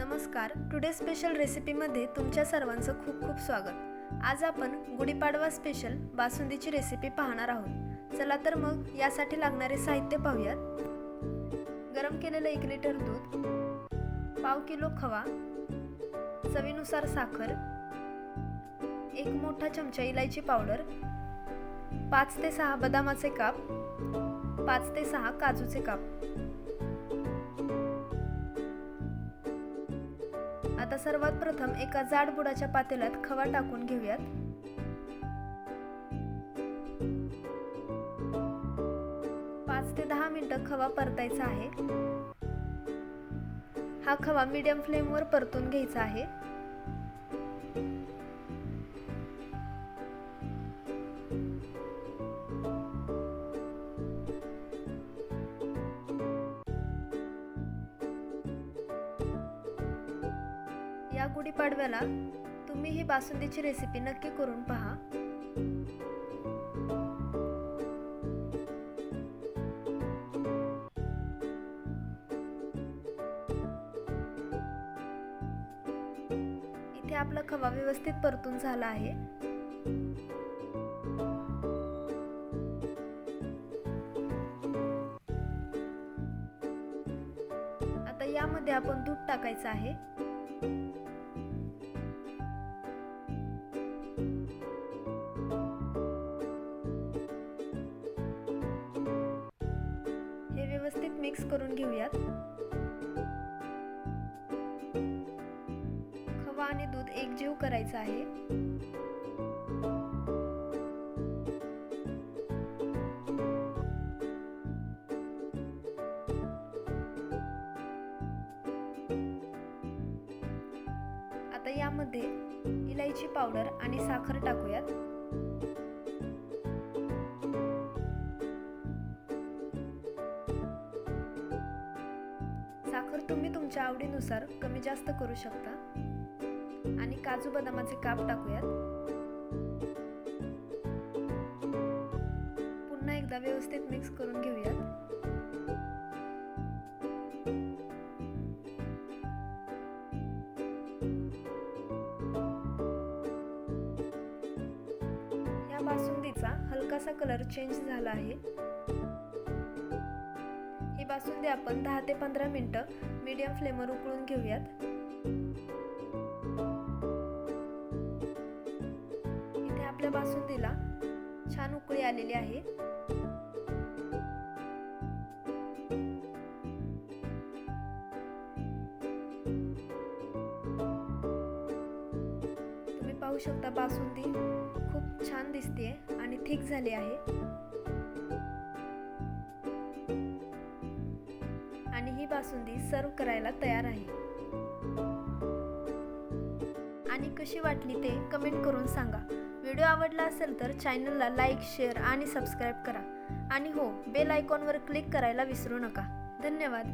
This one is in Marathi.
नमस्कार. टुडे स्पेशल रेसिपीमध्ये तुमच्या सर्वांचं खूप खूप स्वागत. आज आपण गुढीपाडवा स्पेशल बासुंदीची रेसिपी पाहणार आहोत. चला तर मग यासाठी लागणारे साहित्य पाहूयात. गरम केलेलं 1 लिटर दूध, पाव किलो खवा, चवीनुसार साखर, 1 मोठा चमचा इलायची पावडर, 5 ते 6 बदामाचे काप, 5 ते 6 काजूचे काप. आता सर्वात प्रथम एका जाड बुडाच्या पातेल्यात खवा टाकून घेऊयात. पाच ते 10 मिनिटं खवा परतायचा आहे. हा खवा मीडियम फ्लेमवर परतून घ्यायचा आहे. या गुढीपाडव्याला तुम्ही ही बासुंदीची रेसिपी नक्की करून पहा. इथे आपला खवा व्यवस्थित परतून झाला आहे. आता यामध्ये आपण दूध टाकायचं आहे. व्यवस्थित मिक्स करून घेऊयात. खवा आणि दूध एकजीव करायचं आहे. आता यामध्ये इलायची पावडर आणि साखर टाकूयात. साखर तुम्ही तुमच्या आवडीनुसार कमी जास्त करू शकता. आणि काजू बदामाचे काप टाकूयात. पुन्हा एकदा व्यवस्थित मिक्स करून घेऊयात. या बासुंदीचा हलकासा कलर चेंज झाला आहे. ही बासुंदी आपण 10 ते 15 मिनिटं मीडियम फ्लेमवर उकळून घेऊयात. इथे आपल्या बासुंदीला छान उकळी आलेली आहे. तुम्ही पाहू शकता बासुंदी खूप छान दिसते आणि थिक झाली आहे. आणि ही बासुंदी सर्व करायला तयार आहे. आणि कशी वाटली ते कमेंट करून सांगा. व्हिडिओ आवडला असेल तर चॅनलला लाईक, शेअर आणि सबस्क्राईब करा. आणि हो, बेल आयकॉनवर क्लिक करायला विसरू नका. धन्यवाद.